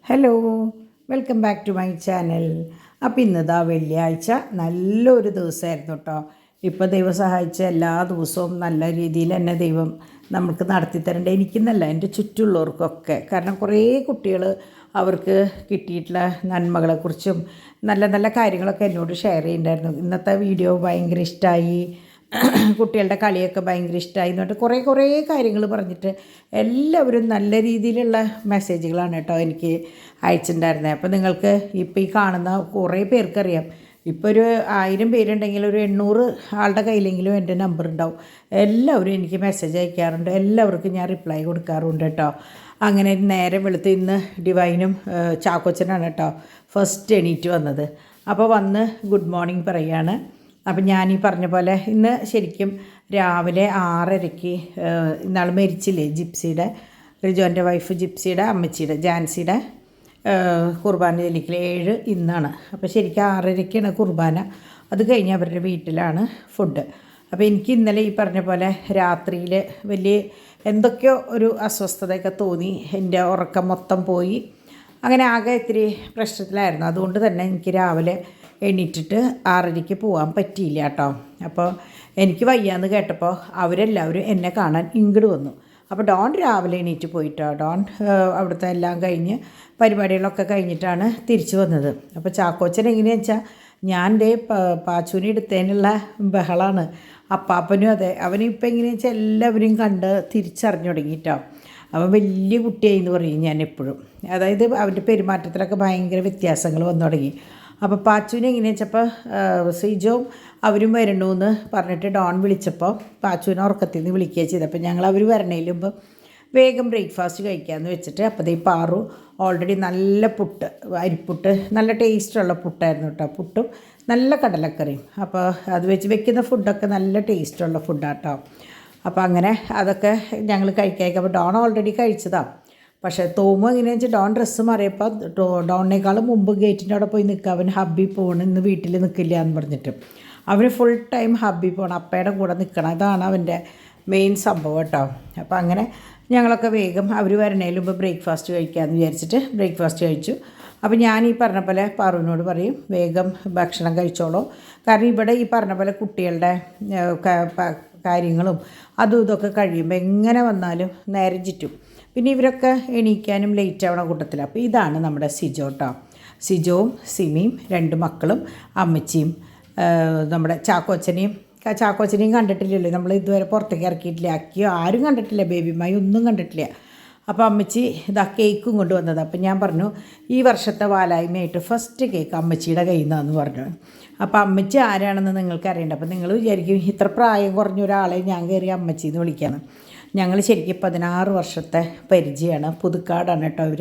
Hello, welcome back to my channel. അപ്പോൾ ഇന്നതാ വെള്ളിയാഴ്ച നല്ലൊരു ദിവസമായിരുന്നു കേട്ടോ. ഇപ്പോൾ ദൈവം സഹായിച്ച എല്ലാ ദിവസവും നല്ല രീതിയിൽ തന്നെ ദൈവം നമുക്ക് നടത്തി തരേണ്ട, എനിക്കെന്നല്ല എൻ്റെ ചുറ്റുമുള്ളവർക്കൊക്കെ. കാരണം കുറേ കുട്ടികൾ അവർക്ക് കിട്ടിയിട്ടുള്ള നന്മകളെക്കുറിച്ചും നല്ല നല്ല കാര്യങ്ങളൊക്കെ എന്നോട് ഷെയർ ചെയ്യുന്നുണ്ടായിരുന്നു. ഇന്നത്തെ വീഡിയോ ഭയങ്കര ഇഷ്ടമായി, കുട്ടികളുടെ കളിയൊക്കെ ഭയങ്കര ഇഷ്ടമായി എന്ന് പറഞ്ഞിട്ട് കുറേ കാര്യങ്ങൾ പറഞ്ഞിട്ട് എല്ലാവരും നല്ല രീതിയിലുള്ള മെസ്സേജുകളാണ് കേട്ടോ എനിക്ക് അയച്ചിട്ടുണ്ടായിരുന്നത്. അപ്പോൾ നിങ്ങൾക്ക് ഇപ്പോൾ ഈ കാണുന്ന കുറേ പേർക്കറിയാം, ഇപ്പോൾ ഒരു 1000 പേരുണ്ടെങ്കിൽ ഒരു 800 ആളുടെ കയ്യിലെങ്കിലും എൻ്റെ നമ്പർ ഉണ്ടാവും. എല്ലാവരും എനിക്ക് മെസ്സേജ് അയക്കാറുണ്ട്, എല്ലാവർക്കും ഞാൻ റിപ്ലൈ കൊടുക്കാറുണ്ട് കേട്ടോ. അങ്ങനെ നേരെ വെളുത്ത് ഇന്ന് ഡിവൈനും ചാക്കോച്ചനാണ് കേട്ടോ ഫസ്റ്റ് എണീറ്റ് വന്നത്. അപ്പോൾ വന്ന് ഗുഡ് മോർണിംഗ് പറയുകയാണ്. അപ്പം ഞാൻ ഈ പറഞ്ഞ പോലെ ഇന്ന് ശരിക്കും രാവിലെ 6:30-ക്ക് ഇന്നാൾ മരിച്ചില്ലേ ജിപ്സിയുടെ, റിജോൻ്റെ വൈഫ് ജിപ്സിയുടെ അമ്മച്ചിയുടെ ജാൻസിയുടെ കുർബാന ചൊല്ലിക്കൽ 7 ഇന്നാണ്. അപ്പോൾ ശരിക്കും 6:30-ക്കാണ് കുർബാന. അത് കഴിഞ്ഞ് അവരുടെ വീട്ടിലാണ് ഫുഡ്. അപ്പോൾ എനിക്ക് ഇന്നലെ ഈ പറഞ്ഞ പോലെ രാത്രിയിൽ വലിയ എന്തൊക്കെയോ ഒരു അസ്വസ്ഥതയൊക്കെ തോന്നി, എൻ്റെ ഉറക്കം മൊത്തം പോയി, അങ്ങനെ ആകെ ഇത്തിരി പ്രശ്നത്തിലായിരുന്നു. അതുകൊണ്ട് തന്നെ എനിക്ക് രാവിലെ എണീറ്റിട്ട് 6:30-ക്ക് പോകാൻ പറ്റിയില്ല കേട്ടോ. അപ്പോൾ എനിക്ക് വയ്യാന്ന് കേട്ടപ്പോൾ അവരെല്ലാവരും എന്നെ കാണാൻ ഇങ്ങോട്ട് വന്നു. അപ്പോൾ ഡോൺ രാവിലെ എണീറ്റ് പോയിട്ടോ. ഡോൺ അവിടുത്തെ എല്ലാം കഴിഞ്ഞ് പരിപാടികളൊക്കെ കഴിഞ്ഞിട്ടാണ് തിരിച്ചു വന്നത്. അപ്പോൾ ചാക്കോച്ചൻ എങ്ങനെയാണെന്ന് വെച്ചാൽ ഞാൻ ദേ പാച്ചൂനെ എടുത്തതിനുള്ള ബഹളമാണ്. അപ്പാപ്പനും അതെ, അവനിപ്പോൾ എങ്ങനെയാണെന്ന് വെച്ചാൽ എല്ലാവരെയും കണ്ട് തിരിച്ചറിഞ്ഞു തുടങ്ങിയിട്ടോ. അവൻ വലിയ കുട്ടിയായി എന്ന് പറയും ഞാൻ എപ്പോഴും. അതായത് അവൻ്റെ പെരുമാറ്റത്തിലൊക്കെ ഭയങ്കര വ്യത്യാസങ്ങൾ വന്നു തുടങ്ങി. അപ്പോൾ പാച്ചുവിനെ എങ്ങനെയാ വെച്ചപ്പോൾ സിജോവും അവരും വരണമെന്ന് പറഞ്ഞിട്ട് ഡോൺ വിളിച്ചപ്പോൾ പാച്ചുവിനെ ഉറക്കത്തിൽ നിന്ന് വിളിക്കുകയാണ് ചെയ്തത്. അപ്പോൾ ഞങ്ങൾ അവർ വരണേലും മുമ്പ് വേഗം ബ്രേക്ക്ഫാസ്റ്റ് കഴിക്കാമെന്ന് വെച്ചിട്ട് അപ്പോൾ ഈ പാറു ഓൾറെഡി നല്ല പുട്ട്, അരിപ്പുട്ട്, നല്ല ടേസ്റ്റുള്ള പുട്ടായിരുന്നു കേട്ടോ. പുട്ടും നല്ല കടലക്കറിയും. അപ്പോൾ അത് വെച്ച് വെക്കുന്ന ഫുഡൊക്കെ നല്ല ടേസ്റ്റുള്ള ഫുഡാട്ടോ. അപ്പോൾ അങ്ങനെ അതൊക്കെ ഞങ്ങൾ കഴിക്കാതിരിക്കും. അപ്പോൾ ഡോൺ ഓൾറെഡി കഴിച്ചതാണ്. പക്ഷേ തോമു എങ്ങനെയാണെന്ന് വെച്ചാൽ ഡോൺ ഡ്രസ്സ് മാറിയപ്പോൾ ഡോണിനേക്കാളും മുമ്പ് ഗേറ്റിൻ്റെ അവിടെ പോയി നിൽക്കുക. അവൻ ഹബ്ബിൽ പോകണം, ഇന്ന് വീട്ടിൽ നിൽക്കില്ല എന്ന് പറഞ്ഞിട്ട് അവന് ഫുൾ ടൈം ഹബ്ബിൽ പോകണം, അപ്പയുടെ കൂടെ നിൽക്കണം. ഇതാണ് അവൻ്റെ മെയിൻ സംഭവം കേട്ടോ. അപ്പോൾ അങ്ങനെ ഞങ്ങളൊക്കെ വേഗം അവർ വരണേലും മുമ്പ് ബ്രേക്ക്ഫാസ്റ്റ് കഴിക്കാമെന്ന് വിചാരിച്ചിട്ട് ബ്രേക്ക്ഫാസ്റ്റ് കഴിച്ചു. അപ്പോൾ ഞാൻ ഈ പറഞ്ഞ പോലെ പാറുവിനോട് പറയും വേഗം ഭക്ഷണം കഴിച്ചോളൂ. കാരണം ഇവിടെ ഈ പറഞ്ഞ പോലെ കുട്ടികളുടെ കാര്യങ്ങളും അതും ഇതൊക്കെ കഴിയുമ്പോൾ എങ്ങനെ വന്നാലും നേരം ചുറ്റും. പിന്നെ ഇവരൊക്കെ എണീക്കാനും ലേറ്റ് ആവണ കൂട്ടത്തിൽ. അപ്പോൾ ഇതാണ് നമ്മുടെ സിജോ കേട്ടോ. സിജോവും സിമിയും 2 മക്കളും അമ്മച്ചിയും നമ്മുടെ ചാക്കോച്ചനെയും കണ്ടിട്ടില്ലല്ലോ, നമ്മൾ ഇതുവരെ പുറത്തേക്ക് ഇറക്കിയിട്ടില്ല, അക്കിയോ ആരും കണ്ടിട്ടില്ല, ബേബിമായി ഒന്നും കണ്ടിട്ടില്ല. അപ്പോൾ അമ്മച്ചി ഇതാ കേക്കും കൊണ്ടുവന്നത്. അപ്പോൾ ഞാൻ പറഞ്ഞു ഈ വർഷത്തെ വാലായ്മയായിട്ട് ഫസ്റ്റ് കേക്ക് അമ്മച്ചിയുടെ കയ്യിൽ നിന്നാന്ന് പറഞ്ഞു. അപ്പോൾ അമ്മച്ചി ആരാണെന്ന് നിങ്ങൾക്ക് അറിയണ്ട. അപ്പോൾ നിങ്ങൾ വിചാരിക്കും ഇത്ര പ്രായം കുറഞ്ഞ ഒരാളെ ഞാൻ കയറി അമ്മച്ചി എന്ന് വിളിക്കാമെന്ന്. ഞങ്ങൾ ശരിക്കും 16 വർഷത്തെ പരിചയമാണ്. പുതുക്കാടാണ് കേട്ടോ അവർ,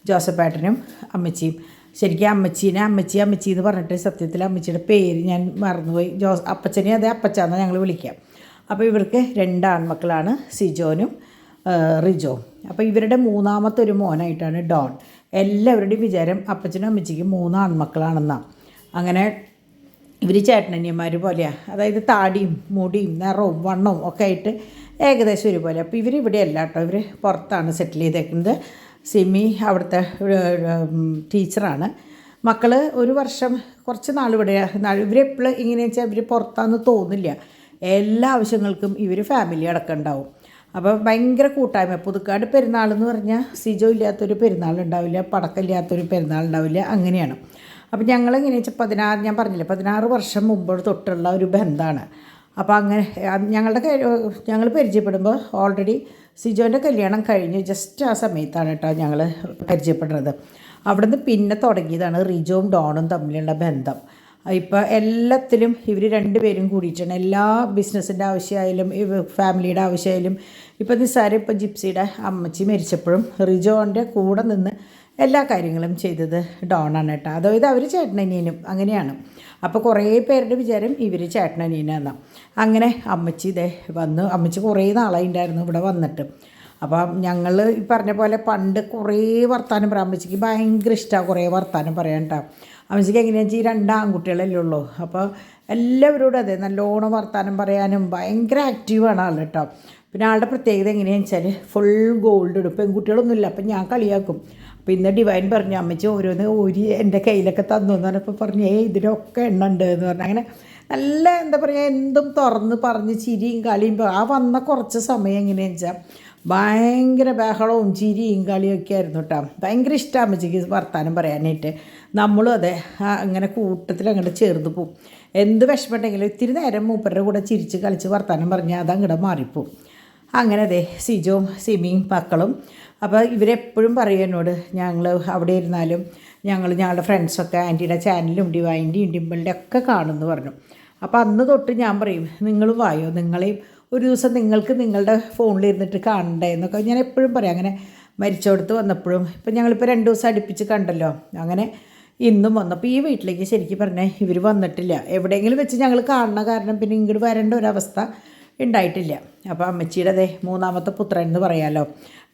ജോസഫേട്ടനും അമ്മച്ചിയും. ശരിക്കും അമ്മച്ചീനെ അമ്മച്ചി എന്ന് പറഞ്ഞിട്ട് സത്യത്തിൽ അമ്മച്ചിയുടെ പേര് ഞാൻ മറന്നുപോയി. അപ്പച്ചനെ അതേ അപ്പച്ചാന്ന് ഞങ്ങൾ വിളിക്കാം. അപ്പോൾ ഇവർക്ക് 2 ആൺമക്കളാണ്, സിജോനും റിജോ. അപ്പോൾ ഇവരുടെ 3ാമത്തെ ഒരു മോനായിട്ടാണ് ഡോൺ. എല്ലാവരുടെയും വിചാരം അപ്പച്ചനും അമ്മച്ചിക്കും 3 ആൺമക്കളാണെന്നാണ്. അങ്ങനെ ഇവർ ചേട്ടനനിയന്മാർ പോലെയാണ്. അതായത് താടിയും മുടിയും നിറവും വണ്ണവും ഒക്കെ ആയിട്ട് ഏകദേശം ഒരുപോലെ. അപ്പോൾ ഇവരിവിടെ അല്ല കേട്ടോ, ഇവർ പുറത്താണ് സെറ്റിൽ ചെയ്തേക്കുന്നത്. സിമി അവിടുത്തെ ടീച്ചറാണ്. മക്കൾ ഒരു വർഷം കുറച്ച് നാൾ ഇവിടെ. ഇവരെപ്പോഴും ഇങ്ങനെയാണെന്ന് വെച്ചാൽ ഇവർ പുറത്താണെന്ന് തോന്നില്ല. എല്ലാ ആവശ്യങ്ങൾക്കും ഇവർ ഫാമിലി അടക്കം ഉണ്ടാവും. അപ്പോൾ ഭയങ്കര കൂട്ടായ്മ. പുതുക്കാട് പെരുന്നാളെന്ന് പറഞ്ഞാൽ സിജോ ഇല്ലാത്തൊരു പെരുന്നാളുണ്ടാവില്ല, പടക്കമില്ലാത്തൊരു പെരുന്നാളുണ്ടാവില്ല, അങ്ങനെയാണ്. അപ്പോൾ ഞങ്ങളെങ്ങനെയാണെന്ന് വെച്ചാൽ 16 ഞാൻ പറഞ്ഞില്ലേ 16 വർഷം മുമ്പ് തൊട്ടുള്ള ഒരു ബന്ധമാണ്. അപ്പോൾ അങ്ങനെ ഞങ്ങൾ പരിചയപ്പെടുമ്പോൾ ഓൾറെഡി സിജോൻ്റെ കല്യാണം കഴിഞ്ഞ് ജസ്റ്റ് ആ സമയത്താണ് കേട്ടോ ഞങ്ങൾ പരിചയപ്പെടുന്നത്. അവിടുന്ന് പിന്നെ തുടങ്ങിയതാണ് റിജോവും ഡോണും തമ്മിലുള്ള ബന്ധം. ഇപ്പോൾ എല്ലാത്തിലും ഇവർ 2 പേരും കൂടിയിട്ടാണ്. എല്ലാ ബിസിനസ്സിൻ്റെ ആവശ്യമായാലും ഫാമിലിയുടെ ആവശ്യമായാലും. ഇപ്പോൾ നിസ്സാരം ഇപ്പോൾ ജിപ്സിയുടെ അമ്മച്ചി മരിച്ചപ്പോഴും റിജോൻ്റെ കൂടെ നിന്ന് എല്ലാ കാര്യങ്ങളും ചെയ്തത് ഡോണാണ് കേട്ടോ. അതായത് അവർ ചേട്ടനനിയനും അങ്ങനെയാണ്. അപ്പോൾ കുറേ പേരുടെ വിചാരം ഇവർ ചേട്ടനനിയനാണ്. അങ്ങനെ അമ്മച്ചി ഇതേ വന്നു. അമ്മച്ചി കുറേ നാളായി ഉണ്ടായിരുന്നു ഇവിടെ വന്നിട്ട്. അപ്പം ഞങ്ങൾ ഈ പറഞ്ഞ പോലെ പണ്ട് കുറേ വർത്താനം പറയാം. അമ്മച്ചിക്ക് ഭയങ്കര ഇഷ്ടമാണ് കുറേ വർത്താനം പറയാൻ കേട്ടോ. അമ്മച്ചിക്ക് എങ്ങനെയാണെന്ന് വെച്ചാൽ 2 ആൺകുട്ടികളല്ലേ ഉള്ളൂ. അപ്പോൾ എല്ലാവരോടും അതെ നല്ലോണം വർത്താനം പറയാനും ഭയങ്കര ആക്റ്റീവാണ് ആൾ കേട്ടോ. പിന്നെ ആളുടെ പ്രത്യേകത എങ്ങനെയാണെന്ന് വെച്ചാൽ ഫുൾ ഗോൾഡ് ഇടും. പെൺകുട്ടികളൊന്നുമില്ല. അപ്പം ഞാൻ കളിയാക്കും അപ്പോൾ ഇന്ന് ഡിവൈൻ പറഞ്ഞു അമ്മച്ചി ഓരോന്ന് എൻ്റെ കയ്യിലൊക്കെ തന്നു എന്ന് പറഞ്ഞപ്പോൾ പറഞ്ഞു ഇതിലൊക്കെ എണ്ണ ഉണ്ട് എന്ന് പറഞ്ഞു. അങ്ങനെ നല്ല എന്താ പറയുക എന്തും തുറന്ന് പറഞ്ഞ് ചിരിയും കളിയും ആ വന്ന കുറച്ച് സമയം എങ്ങനെയാണെന്ന് വെച്ചാൽ ഭയങ്കര ബഹളവും ചിരിയും കളിയൊക്കെ ആയിരുന്നു കേട്ടോ. ഭയങ്കര ഇഷ്ടമാണ് അമ്മച്ചിക്ക് വർത്താനം പറയാനായിട്ട്. നമ്മളും അതെ അങ്ങനെ കൂട്ടത്തിൽ അങ്ങോട്ട് ചേർന്ന് പോവും. എന്ത് വിഷമമുണ്ടെങ്കിലും ഇത്തിരി നേരം മൂപ്പരുടെ കൂടെ ചിരിച്ച് കളിച്ച് വർത്താനം പറഞ്ഞാൽ അതങ്ങോട്ട് മാറിപ്പോവും. അങ്ങനെ അതെ സിജോയും സിമിയും മക്കളും അപ്പോൾ ഇവരെപ്പോഴും പറയും എന്നോട് ഞങ്ങൾ അവിടെ ഇരുന്നാലും ഞങ്ങളുടെ ഫ്രണ്ട്സൊക്കെ ആൻറ്റിയുടെ ചാനലും ഡിവൈൻ്റെയും ഡിമ്പിളിൻ്റെ ഒക്കെ കാണുമെന്ന് പറഞ്ഞു. അപ്പോൾ അന്ന് തൊട്ട് ഞാൻ പറയും നിങ്ങൾ വായോ, നിങ്ങളെയും ഒരു ദിവസം നിങ്ങൾക്ക് നിങ്ങളുടെ ഫോണിലിരുന്നിട്ട് കാണണ്ടേ എന്നൊക്കെ ഞാൻ എപ്പോഴും പറയാം. അങ്ങനെ മരിച്ചോടത്ത് വന്നപ്പോഴും ഇപ്പം ഞങ്ങളിപ്പോൾ 2 ദിവസം അടുപ്പിച്ച് കണ്ടല്ലോ. അങ്ങനെ ഇന്നും വന്നപ്പോൾ ഈ വീട്ടിലേക്ക് ശരിക്കും പറഞ്ഞാൽ ഇവർ വന്നിട്ടില്ല. എവിടെയെങ്കിലും വെച്ച് ഞങ്ങൾ കാണുന്ന കാരണം പിന്നെ ഇങ്ങോട്ട് വരേണ്ട ഒരവസ്ഥ ഉണ്ടായിട്ടില്ല. അപ്പോൾ അമ്മച്ചിയുടെ അതെ 3ാമത്തെ പുത്രൻ എന്ന് പറയാമല്ലോ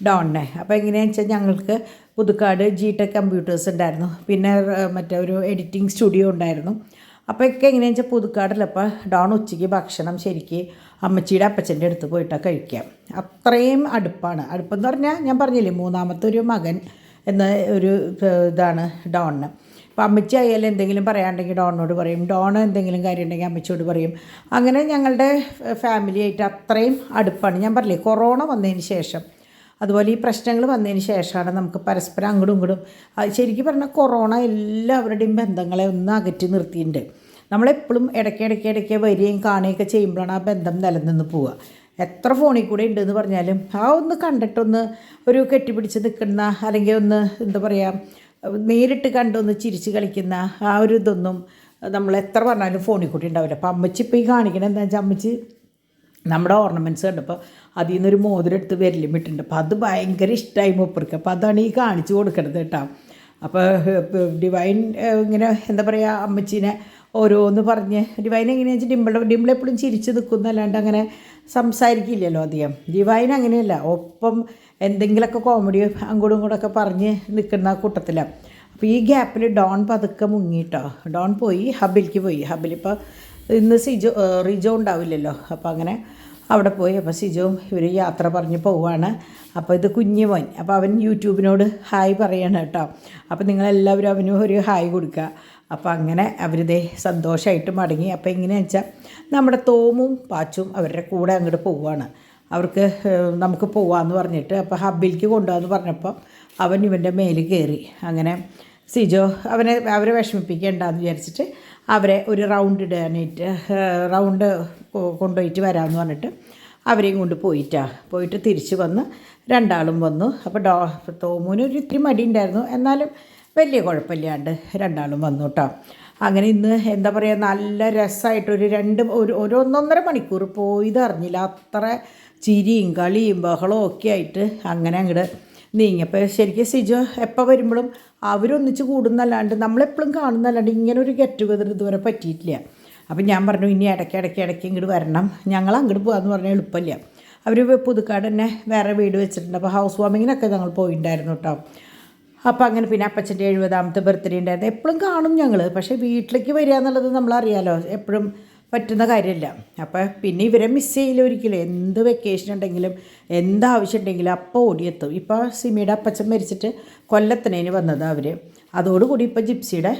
ഡോണിനെ. അപ്പോൾ എങ്ങനെയാണെന്ന് വെച്ചാൽ ഞങ്ങൾക്ക് പുതുക്കാട് GTech കമ്പ്യൂട്ടേഴ്സ് ഉണ്ടായിരുന്നു, പിന്നെ മറ്റേ ഒരു എഡിറ്റിംഗ് സ്റ്റുഡിയോ ഉണ്ടായിരുന്നു. അപ്പോൾ ഒക്കെ എങ്ങനെയാണെന്ന് വെച്ചാൽ പുതുക്കാടില്ല. അപ്പോൾ ഡോൺ ഉച്ചയ്ക്ക് ഭക്ഷണം ശരിക്ക് അമ്മച്ചിയുടെ അപ്പച്ചൻ്റെ അടുത്ത് പോയിട്ടാണ് കഴിക്കുക. അത്രയും അടുപ്പാണ്. അടുപ്പെന്ന് പറഞ്ഞാൽ ഞാൻ പറഞ്ഞില്ലേ 3ാമത്തെ ഒരു മകൻ എന്ന ഒരു ഇതാണ് ഡോണിന്. അപ്പോൾ അമ്മച്ചി ആയാലും എന്തെങ്കിലും പറയാനുണ്ടെങ്കിൽ ഡോണിനോട് പറയും, ഡോൺ എന്തെങ്കിലും കാര്യം ഉണ്ടെങ്കിൽ അമ്മച്ചിയോട് പറയും. അങ്ങനെ ഞങ്ങളുടെ ഫാമിലിയായിട്ട് അത്രയും അടുപ്പാണ്. ഞാൻ പറഞ്ഞില്ലേ കൊറോണ വന്നതിന് ശേഷം അതുപോലെ ഈ പ്രശ്നങ്ങൾ വന്നതിന് ശേഷമാണ് നമുക്ക് പരസ്പരം അങ്ങോട്ടും ഇങ്ങോട്ടും ശരിക്കും പറഞ്ഞാൽ കൊറോണ എല്ലാവരുടെയും ബന്ധങ്ങളെ ഒന്ന് അകറ്റി നിർത്തിയിട്ടുണ്ട്. നമ്മളെപ്പോഴും ഇടയ്ക്ക് വരികയും കാണുകയൊക്കെ ചെയ്യുമ്പോഴാണ് ആ ബന്ധം നിലനിന്ന് പോവുക. എത്ര ഫോണിൽ കൂടെ ഉണ്ടെന്ന് പറഞ്ഞാലും ആ ഒന്ന് കണ്ടിട്ടൊന്ന് ഒരു കെട്ടിപ്പിടിച്ച് നിൽക്കുന്ന അല്ലെങ്കിൽ ഒന്ന് എന്താ പറയുക നേരിട്ട് കണ്ടൊന്ന് ചിരിച്ച് കളിക്കുന്ന ആ ഒരു ഇതൊന്നും നമ്മൾ എത്ര പറഞ്ഞാലും ഫോണിൽ കൂടി ഉണ്ടാവില്ല. അപ്പോൾ അമ്മച്ചി ഇപ്പോൾ ഈ കാണിക്കണത് എന്താ വെച്ചാൽ അമ്മച്ചി നമ്മുടെ ഓർണമെൻറ്റ്സ് കണ്ടപ്പോൾ അതിൽ നിന്നൊരു മോതിരം എടുത്ത് വിരലും ഇട്ടിട്ടുണ്ട്. അപ്പോൾ അത് ഭയങ്കര ഇഷ്ടമായി മൂപ്പർക്ക്. അപ്പോൾ അതാണ് ഈ കാണിച്ചു കൊടുക്കണത് കേട്ടോ. അപ്പോൾ ഡിവൈൻ ഇങ്ങനെ എന്താ പറയുക അമ്മച്ചീനെ ഓരോന്ന് പറഞ്ഞ് ഡിവൈൻ എങ്ങനെയാണെന്ന് വെച്ചാൽ ഡിമ്പിളെപ്പോഴും ചിരിച്ച് നിൽക്കുന്നല്ലാണ്ട് അങ്ങനെ സംസാരിക്കില്ലല്ലോ അധികം. ഡിവൈൻ അങ്ങനെയല്ല, ഒപ്പം എന്തെങ്കിലുമൊക്കെ കോമഡി അങ്ങോട്ടും ഇങ്ങോട്ടൊക്കെ പറഞ്ഞ് നിൽക്കുന്ന കൂട്ടത്തിലാണ്. അപ്പോൾ ഈ ഗ്യാപ്പിൽ ഡോൺ പതുക്കെ മുങ്ങിട്ടോ. ഡോൺ പോയി ഹബിലേക്ക് പോയി. ഹബിലിപ്പോൾ ഇന്ന് റിജോ ഉണ്ടാവില്ലല്ലോ. അപ്പോൾ അങ്ങനെ അവിടെ പോയി. അപ്പോൾ സിജോവും ഇവർ യാത്ര പറഞ്ഞ് പോവുകയാണ്. അപ്പോൾ ഇത് കുഞ്ഞു മോൻ. അപ്പോൾ അവൻ യൂട്യൂബിനോട് ഹായ് പറയണം കേട്ടോ. അപ്പോൾ നിങ്ങളെല്ലാവരും അവനും ഒരു ഹായ് കൊടുക്കുക. അപ്പോൾ അങ്ങനെ അവരിതേ സന്തോഷമായിട്ട് മടങ്ങി. അപ്പോൾ എങ്ങനെയാണെന്ന് വെച്ചാൽ നമ്മുടെ തോമും പാച്ചും അവരുടെ കൂടെ അങ്ങോട്ട് പോവുകയാണ്. അവർക്ക് നമുക്ക് പോവാമെന്ന് പറഞ്ഞിട്ട് അപ്പോൾ ഹബിലേക്ക് കൊണ്ടുപോകാമെന്ന് പറഞ്ഞപ്പോൾ അവൻ ഇവൻ്റെ മേലിൽ കയറി. അങ്ങനെ സിജോ അവരെ വിഷമിപ്പിക്കേണ്ടെന്ന് വിചാരിച്ചിട്ട് അവരെ ഒരു റൗണ്ട് ഇടാനായിട്ട് റൗണ്ട് കൊണ്ടുപോയിട്ട് വരാമെന്ന് പറഞ്ഞിട്ട് അവരെയും കൊണ്ട് പോയിട്ട് തിരിച്ച് വന്ന് രണ്ടാളും വന്നു. അപ്പോൾ തോമുവിന് ഒരു ഇത്തിരി മടി ഉണ്ടായിരുന്നു, എന്നാലും വലിയ കുഴപ്പമില്ലാണ്ട് രണ്ടാളും വന്നു കേട്ടോ. അങ്ങനെ ഇന്ന് എന്താ പറയുക നല്ല രസമായിട്ടൊരു 1.5 മണിക്കൂർ പോയത് അറിഞ്ഞില്ല. അത്ര ചിരിയും കളിയും ബഹളവും ഒക്കെ ആയിട്ട് അങ്ങനെ അങ്ങോട്ട് നീങ്ങിയപ്പോൾ ശരിക്കും സിജോ എപ്പോൾ വരുമ്പോഴും അവരൊന്നിച്ച് കൂടുന്നല്ലാണ്ട് നമ്മളെപ്പോഴും കാണുന്നല്ലാണ്ട് ഇങ്ങനെ ഒരു ഗെറ്റ് ടുഗദർ ഇതുവരെ പറ്റിയിട്ടില്ല. അപ്പം ഞാൻ പറഞ്ഞു ഇനി ഇടയ്ക്ക് ഇങ്ങോട്ട് വരണം, ഞങ്ങൾ അങ്ങോട്ട് പോകാമെന്ന് പറഞ്ഞാൽ എളുപ്പമില്ല. അവർ പുതുക്കാട് തന്നെ വേറെ വീട് വെച്ചിട്ടുണ്ട്. അപ്പോൾ ഹൗസ് വാമിങ്ങിനൊക്കെ ഞങ്ങൾ പോയിട്ടുണ്ടായിരുന്നു കേട്ടോ. അപ്പോൾ അങ്ങനെ പിന്നെ അപ്പച്ചൻ്റെ 70ാമത്തെ ബർത്ത്ഡേ ഉണ്ടായിരുന്നു. എപ്പോഴും കാണും ഞങ്ങൾ, പക്ഷേ വീട്ടിലേക്ക് വരിക എന്നുള്ളത് നമ്മളറിയാലോ എപ്പോഴും പറ്റുന്ന കാര്യമില്ല. അപ്പോൾ പിന്നെ ഇവരെ മിസ് ചെയ്യില്ല ഒരിക്കലും. എന്ത് വെക്കേഷൻ ഉണ്ടെങ്കിലും എന്താവശ്യം ഉണ്ടെങ്കിലും അപ്പോൾ ഓടിയെത്തും. ഇപ്പോൾ സിമിയുടെ അപ്പച്ചൻ മരിച്ചിട്ട് കൊല്ലത്തിനേന് വന്നത് അവർ. അതോടുകൂടി ഇപ്പോൾ ജിപ്സിയുടെ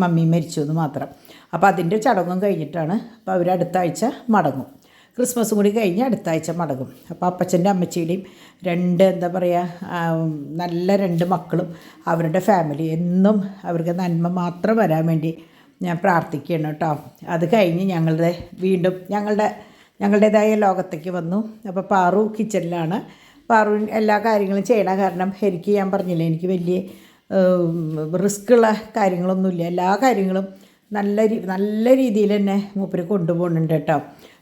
മമ്മി മരിച്ചു എന്ന് മാത്രം. അപ്പോൾ അതിൻ്റെ ചടങ്ങും കഴിഞ്ഞിട്ടാണ്. അപ്പോൾ അവർ അടുത്ത ആഴ്ച മടങ്ങും. ക്രിസ്മസും കൂടി കഴിഞ്ഞ് അടുത്ത ആഴ്ച മടങ്ങും. അപ്പോൾ അപ്പച്ചൻ്റെ അമ്മച്ചിയുടെയും എന്താ പറയുക നല്ല 2 മക്കളും അവരുടെ ഫാമിലി എന്നും അവർക്ക് നന്മ മാത്രം വരാൻ വേണ്ടി ഞാൻ പ്രാർത്ഥിക്കണം കേട്ടോ. അത് കഴിഞ്ഞ് വീണ്ടും ഞങ്ങളുടേതായ ലോകത്തേക്ക് വന്നു. അപ്പോൾ പാറു കിച്ചണിലാണ്. പാറു എല്ലാ കാര്യങ്ങളും ചെയ്യണ കാരണം എനിക്ക് ഞാൻ പറഞ്ഞില്ലേ എനിക്ക് വലിയ റിസ്ക്കുള്ള കാര്യങ്ങളൊന്നുമില്ല. എല്ലാ കാര്യങ്ങളും നല്ല രീതിയിൽ തന്നെ മൂപ്പര് കൊണ്ടുപോകുന്നുണ്ട് കേട്ടോ.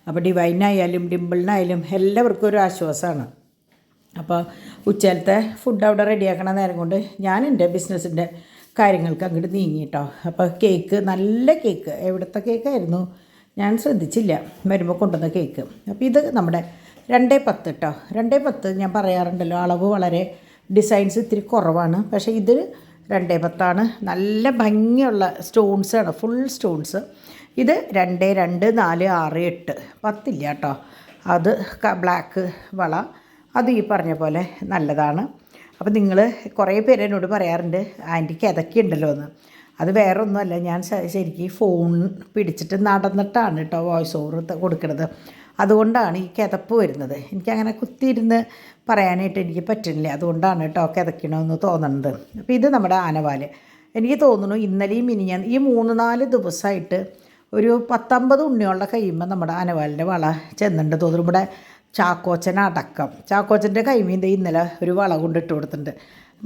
അപ്പോൾ ഡിവൈനായാലും ഡിമ്പിളിനായാലും എല്ലാവർക്കും ഒരു ആശ്വാസമാണ്. അപ്പോൾ ഉച്ചയിലത്തെ ഫുഡ് അവിടെ റെഡിയാക്കണ നേരം കൊണ്ട് ഞാൻ എൻ്റെ ബിസിനസ്സിൻ്റെ കാര്യങ്ങൾക്ക് അങ്ങോട്ട് നീങ്ങി കേട്ടോ. അപ്പോൾ കേക്ക് നല്ല കേക്ക് എവിടുത്തെ കേക്കായിരുന്നു ഞാൻ ശ്രദ്ധിച്ചില്ല, വരുമ്പോൾ കൊണ്ടുവന്ന കേക്ക്. അപ്പോൾ ഇത് നമ്മുടെ 2.10 കേട്ടോ. 2.10 ഞാൻ പറയാറുണ്ടല്ലോ അളവ് വളരെ ഡിസൈൻസ് ഇത്തിരി കുറവാണ്, പക്ഷേ ഇത് 2.10 നല്ല ഭംഗിയുള്ള സ്റ്റോൺസാണ്, ഫുൾ സ്റ്റോൺസ്. ഇത് 2, 2, 4, 6, 8 10 ഇല്ല കേട്ടോ. അത് ബ്ലാക്ക് വള, അത് ഈ പറഞ്ഞ പോലെ നല്ലതാണ്. അപ്പോൾ നിങ്ങൾ കുറേ പേര് എന്നോട് പറയാറുണ്ട് ആൻറ്റി കിതക്കുണ്ടല്ലോ എന്ന്. അത് വേറെ ഒന്നുമല്ല, ഞാൻ ശരിക്കും ഫോൺ പിടിച്ചിട്ട് നടന്നിട്ടാണ് കേട്ടോ വോയിസ് ഓവർ കൊടുക്കുന്നത്. അതുകൊണ്ടാണ് ഈ കിതപ്പ് വരുന്നത്. എനിക്കങ്ങനെ കുത്തിയിരുന്ന് പറയാനായിട്ട് എനിക്ക് പറ്റുന്നില്ല. അതുകൊണ്ടാണ് കേട്ടോ കിതക്കണമെന്ന് തോന്നുന്നത്. അപ്പോൾ ഇത് നമ്മുടെ ആനവാല്. എനിക്ക് തോന്നുന്നു ഇന്നലെയും ഈ 3-4 ദിവസമായിട്ട് ഒരു 10-50 ഉണ്ണികളുടെ കഴിയുമ്പോൾ നമ്മുടെ ആനവാലിൻ്റെ വള ചെന്നുണ്ട് തോന്നുന്നു. ഇവിടെ ചാക്കോച്ചനടക്കം ചാക്കോച്ചൻ്റെ കൈമീൻ്റെ ഇന്നലെ ഒരു വള കൊണ്ടിട്ട് കൊടുത്തിട്ടുണ്ട്.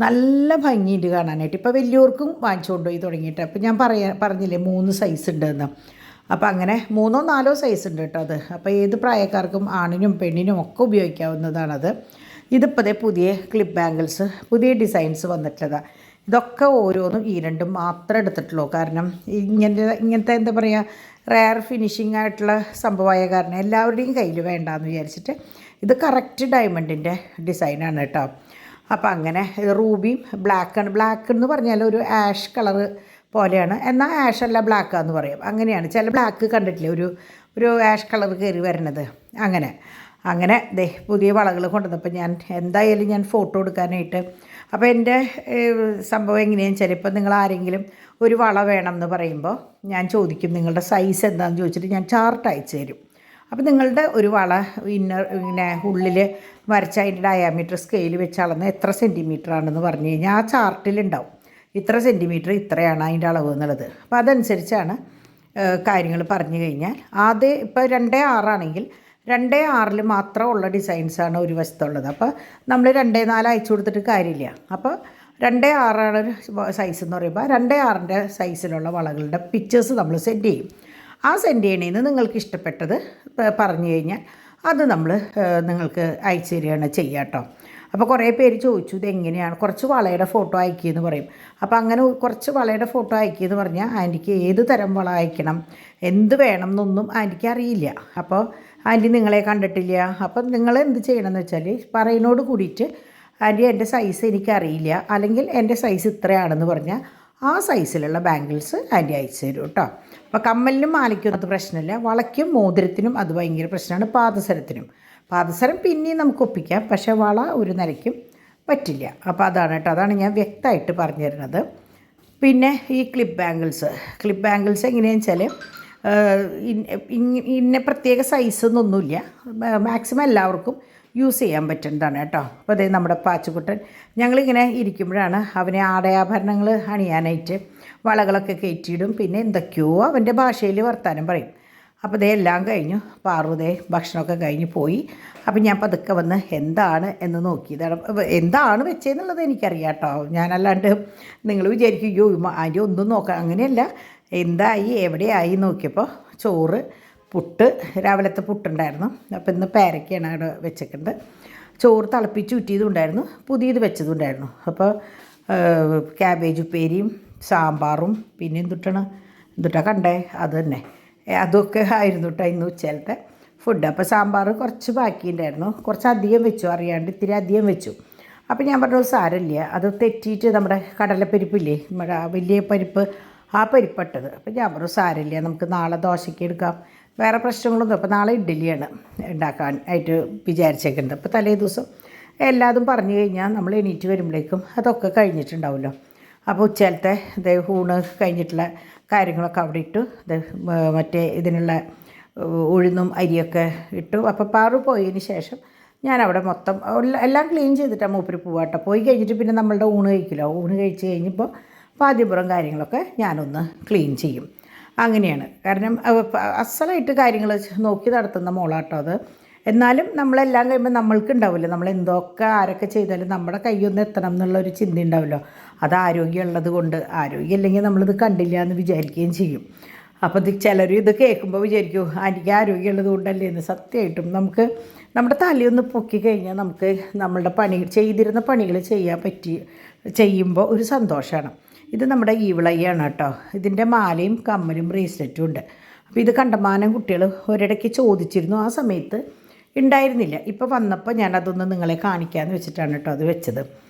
നല്ല ഭംഗിയുണ്ട് കാണാനായിട്ട്. ഇപ്പോൾ വലിയവർക്കും വാങ്ങിച്ചു കൊണ്ടുപോയി തുടങ്ങിയിട്ട്. അപ്പോൾ ഞാൻ പറഞ്ഞില്ലേ 3 സൈസ് ഉണ്ടെന്ന്. അപ്പോൾ അങ്ങനെ 3-4 സൈസ് ഉണ്ട് കേട്ടോ അത്. അപ്പോൾ ഏത് പ്രായക്കാർക്കും ആണിനും പെണ്ണിനും ഒക്കെ ഉപയോഗിക്കാവുന്നതാണത്. ഇതിപ്പോൾ പുതിയ ക്ലിപ്പ് ബാംഗിൾസ്, പുതിയ ഡിസൈൻസ് വന്നിട്ടുള്ളതാണ്. ഇതൊക്കെ ഓരോന്നും ഈ 2 മാത്രമേ എടുത്തിട്ടുള്ളൂ. കാരണം ഇങ്ങനത്തെ എന്താ പറയുക, റെയർ ഫിനിഷിംഗ് ആയിട്ടുള്ള സംഭവമായ കാരണം എല്ലാവരുടെയും കയ്യിൽ വേണ്ടാന്ന് വിചാരിച്ചിട്ട് ഇത് കറക്റ്റ് ഡയമണ്ടിൻ്റെ ഡിസൈനാണ് കേട്ടോ. അപ്പോൾ അങ്ങനെ റൂബിയും ബ്ലാക്കാണ്. ബ്ലാക്ക് എന്ന് പറഞ്ഞാൽ ഒരു ആഷ് കളറ് പോലെയാണ്, എന്നാൽ ആഷ് അല്ല ബ്ലാക്കാന്ന് പറയും. അങ്ങനെയാണ് ചില ബ്ലാക്ക് കണ്ടിട്ടില്ലേ, ഒരു ആഷ് കളർ കയറി വരുന്നത്. അങ്ങനെ പുതിയ വളകൾ കൊണ്ടുവന്നപ്പോൾ ഞാൻ എന്തായാലും ഫോട്ടോ എടുക്കാനായിട്ട്. അപ്പോൾ എൻ്റെ സംഭവം എങ്ങനെയാണെന്ന് വെച്ചാൽ, ഇപ്പോൾ നിങ്ങൾ ആരെങ്കിലും ഒരു വള വേണം എന്ന് പറയുമ്പോൾ ഞാൻ ചോദിക്കും നിങ്ങളുടെ സൈസ് എന്താണെന്ന് ചോദിച്ചിട്ട് ഞാൻ ചാർട്ട് അയച്ചു തരും. അപ്പോൾ നിങ്ങളുടെ ഒരു വള ഇങ്ങനെ ഉള്ളിൽ വരച്ച അതിൻ്റെ ഡയാമീറ്റർ സ്കെയിൽ വെച്ച് അളന്ന് എത്ര സെൻറ്റിമീറ്റർ ആണെന്ന് പറഞ്ഞു കഴിഞ്ഞാൽ ആ ചാർട്ടിലുണ്ടാവും ഇത്ര സെൻറ്റിമീറ്റർ ഇത്രയാണ് അതിൻ്റെ അളവ് എന്നുള്ളത്. അപ്പോൾ അതനുസരിച്ചാണ് കാര്യങ്ങൾ പറഞ്ഞു കഴിഞ്ഞാൽ ആദ്യം ഇപ്പോൾ 2.6 ആണെങ്കിൽ 2.6 മാത്രമുള്ള ഡിസൈൻസാണ് ഒരു വശത്തുള്ളത്. അപ്പോൾ നമ്മൾ 2.4 അയച്ചു കൊടുത്തിട്ട് കാര്യമില്ല. അപ്പോൾ 2.6 സൈസ് എന്ന് പറയുമ്പോൾ 2.6 സൈസിലുള്ള വളകളുടെ പിക്ചേഴ്സ് നമ്മൾ സെൻഡ് ചെയ്യും. ആ സെൻഡ് ചെയ്യണേന്ന് നിങ്ങൾക്ക് ഇഷ്ടപ്പെട്ടത് പറഞ്ഞു കഴിഞ്ഞാൽ അത് നമ്മൾ നിങ്ങൾക്ക് അയച്ചു തരികയാണ് ചെയ്യുക കേട്ടോ. അപ്പോൾ കുറേ പേര് ചോദിച്ചു ഇതെങ്ങനെയാണ്, കുറച്ച് വളയുടെ ഫോട്ടോ അയക്കിയെന്ന് പറയും. അപ്പോൾ അങ്ങനെ കുറച്ച് വളയുടെ ഫോട്ടോ അയക്കിയെന്ന് പറഞ്ഞാൽ ആൻറ്റിക്ക് ഏത് തരം വള അയക്കണം, എന്ത് വേണം എന്നൊന്നും ആൻറ്റിക്ക് അറിയില്ല. അപ്പോൾ ആൻറ്റി നിങ്ങളെ കണ്ടിട്ടില്ല. അപ്പം നിങ്ങൾ എന്ത് ചെയ്യണമെന്ന് വെച്ചാൽ പറയുന്നോട് കൂടിയിട്ട് ആൻറ്റി എൻ്റെ സൈസ് എനിക്കറിയില്ല, അല്ലെങ്കിൽ എൻ്റെ സൈസ് ഇത്രയാണെന്ന് പറഞ്ഞാൽ ആ സൈസിലുള്ള ബാംഗിൾസ് ആൻറ്റി അയച്ചു തരും കേട്ടോ. അപ്പോൾ കമ്മലിനും മാലയ്ക്കും അത് പ്രശ്നമില്ല, വളയ്ക്കും മോതിരത്തിനും അത് ഭയങ്കര പ്രശ്നമാണ്. പാദസരം പിന്നെയും നമുക്ക് ഒപ്പിക്കാം, പക്ഷേ വള ഒരു നിലയ്ക്കും പറ്റില്ല. അപ്പോൾ അതാണ് കേട്ടോ, അതാണ് ഞാൻ വ്യക്തമായിട്ട് പറഞ്ഞു തരുന്നത്. പിന്നെ ഈ ക്ലിപ്പ് ബാംഗിൾസ് എങ്ങനെയാണെന്ന് വെച്ചാൽ ഇന്ന പ്രത്യേക സൈസ് എന്നൊന്നുമില്ല, മാക്സിമം എല്ലാവർക്കും യൂസ് ചെയ്യാൻ പറ്റുന്നതാണ് കേട്ടോ. അപ്പോൾ അതേ നമ്മുടെ പാച്ചുകുട്ടൻ ഞങ്ങളിങ്ങനെ ഇരിക്കുമ്പോഴാണ് അവനെ ആടയാഭരണങ്ങൾ അണിയാനായിട്ട് വളകളൊക്കെ കയറ്റിയിടും. പിന്നെ എന്തൊക്കെയോ അവൻ്റെ ഭാഷയിൽ വർത്താനം പറയും. അപ്പോൾ ഇതേ എല്ലാം കഴിഞ്ഞു, പാർവതേ ഭക്ഷണമൊക്കെ കഴിഞ്ഞ് പോയി. അപ്പം ഞാൻ പതുക്കെ വന്ന് എന്താണ് എന്ന് നോക്കിയതാണ്. എന്താണ് വെച്ചതെന്നുള്ളത് എനിക്കറിയാം കേട്ടോ. ഞാനല്ലാണ്ട് നിങ്ങൾ വിചാരിക്കുകയോ ആരും ഒന്നും നോക്കാം, അങ്ങനെയല്ല. എന്തായി എവിടെയായി നോക്കിയപ്പോൾ ചോറ്, പുട്ട്, രാവിലത്തെ പുട്ടുണ്ടായിരുന്നു. അപ്പോൾ ഇന്ന് പേരയ്ക്കാണ് അവിടെ വെച്ചിട്ടുണ്ട്. ചോറ് തിളപ്പിച്ച് ഊറ്റിയതുണ്ടായിരുന്നു, പുതിയത് വെച്ചതുണ്ടായിരുന്നു. അപ്പോൾ ക്യാബേജ് ഉപ്പേരിയും സാമ്പാറും പിന്നെ എന്തുട്ടാ കണ്ടേ അത് തന്നെ, അതൊക്കെ ആയിരുന്നു കേട്ടോ ഇന്ന് ഉച്ചയിലത്തെ ഫുഡ്. അപ്പോൾ സാമ്പാർ കുറച്ച് ബാക്കിയുണ്ടായിരുന്നു, കുറച്ച് അധികം വെച്ചു, അറിയാണ്ട് ഇത്തിരി അധികം വെച്ചു. അപ്പോൾ ഞാൻ പറഞ്ഞു സാരമില്ല, അത് തെറ്റിയിട്ട് നമ്മുടെ കടലപ്പരിപ്പില്ലേ, നമ്മുടെ വലിയ പരിപ്പ്, ആ പരിപ്പിട്ടത്. അപ്പോൾ ഞാൻ പറഞ്ഞു സാരമില്ല, നമുക്ക് നാളെ ദോശയ്ക്ക് എടുക്കാം, വേറെ പ്രശ്നങ്ങളൊന്നും. അപ്പോൾ നാളെ ഇഡ്ഡലിയാണ് ഉണ്ടാക്കാൻ ആയിട്ട് വിചാരിച്ചേക്കുന്നത്. അപ്പോൾ തലേ ദിവസം എല്ലാതും പറഞ്ഞു കഴിഞ്ഞാൽ നമ്മൾ എണീറ്റ് വരുമ്പോഴേക്കും അതൊക്കെ കഴിഞ്ഞിട്ടുണ്ടാവുമല്ലോ. അപ്പോൾ ഉച്ചയിലത്തെ ഊണ് കഴിഞ്ഞിട്ടുള്ള കാര്യങ്ങളൊക്കെ അവിടെ ഇട്ടു. മറ്റേ ഇതിനുള്ള ഉഴുന്നും അരിയൊക്കെ ഇട്ടു. അപ്പോൾ പാറു പോയതിന് ശേഷം ഞാനവിടെ മൊത്തം എല്ലാം ക്ലീൻ ചെയ്തിട്ടാണ് മൂപ്പര് പോവാട്ടോ. പോയി കഴിഞ്ഞിട്ട് പിന്നെ നമ്മളുടെ ഊണ് കഴിക്കില്ല. ഊണ് കഴിച്ച് കഴിഞ്ഞപ്പോൾ പാദ്യപുറം കാര്യങ്ങളൊക്കെ ഞാനൊന്ന് ക്ലീൻ ചെയ്യും. അങ്ങനെയാണ്. കാരണം അസലായിട്ട് കാര്യങ്ങൾ നോക്കി നടത്തുന്ന മോളാട്ടോ അത്. എന്നാലും നമ്മളെല്ലാം കഴിയുമ്പോൾ നമ്മൾക്ക് ഉണ്ടാവില്ല, നമ്മൾ എന്തൊക്കെ ആരൊക്കെ ചെയ്താലും നമ്മുടെ കൈയൊന്ന് എത്തണം എന്നുള്ളൊരു ചിന്ത ഉണ്ടാവുമല്ലോ. അത് ആരോഗ്യമുള്ളത് കൊണ്ട്. ആരോഗ്യം ഇല്ലെങ്കിൽ നമ്മളിത് കണ്ടില്ല എന്ന് വിചാരിക്കുകയും ചെയ്യും. അപ്പോൾ ചിലർ ഇത് കേൾക്കുമ്പോൾ വിചാരിക്കും എനിക്ക് ആരോഗ്യമുള്ളത് കൊണ്ടല്ലേ എന്ന്. സത്യമായിട്ടും നമുക്ക് നമ്മുടെ തലയൊന്ന് പൊക്കി കഴിഞ്ഞാൽ നമുക്ക് നമ്മളുടെ ചെയ്തിരുന്ന പണികൾ ചെയ്യുമ്പോൾ ഒരു സന്തോഷമാണ്. ഇത് നമ്മുടെ ഈവിളയാണ് കേട്ടോ. ഇതിൻ്റെ മാലയും കമ്മലും ബ്രേസ്ലെറ്റും ഉണ്ട്. അപ്പോൾ ഇത് കണ്ടമാനം കുട്ടികൾ ഒരിടയ്ക്ക് ചോദിച്ചിരുന്നു, ആ സമയത്ത് ഉണ്ടായിരുന്നില്ല. ഇപ്പോൾ വന്നപ്പോൾ ഞാനതൊന്ന് നിങ്ങളെ കാണിക്കാമെന്ന് വെച്ചിട്ടാണ് കേട്ടോ അത് വെച്ചത്.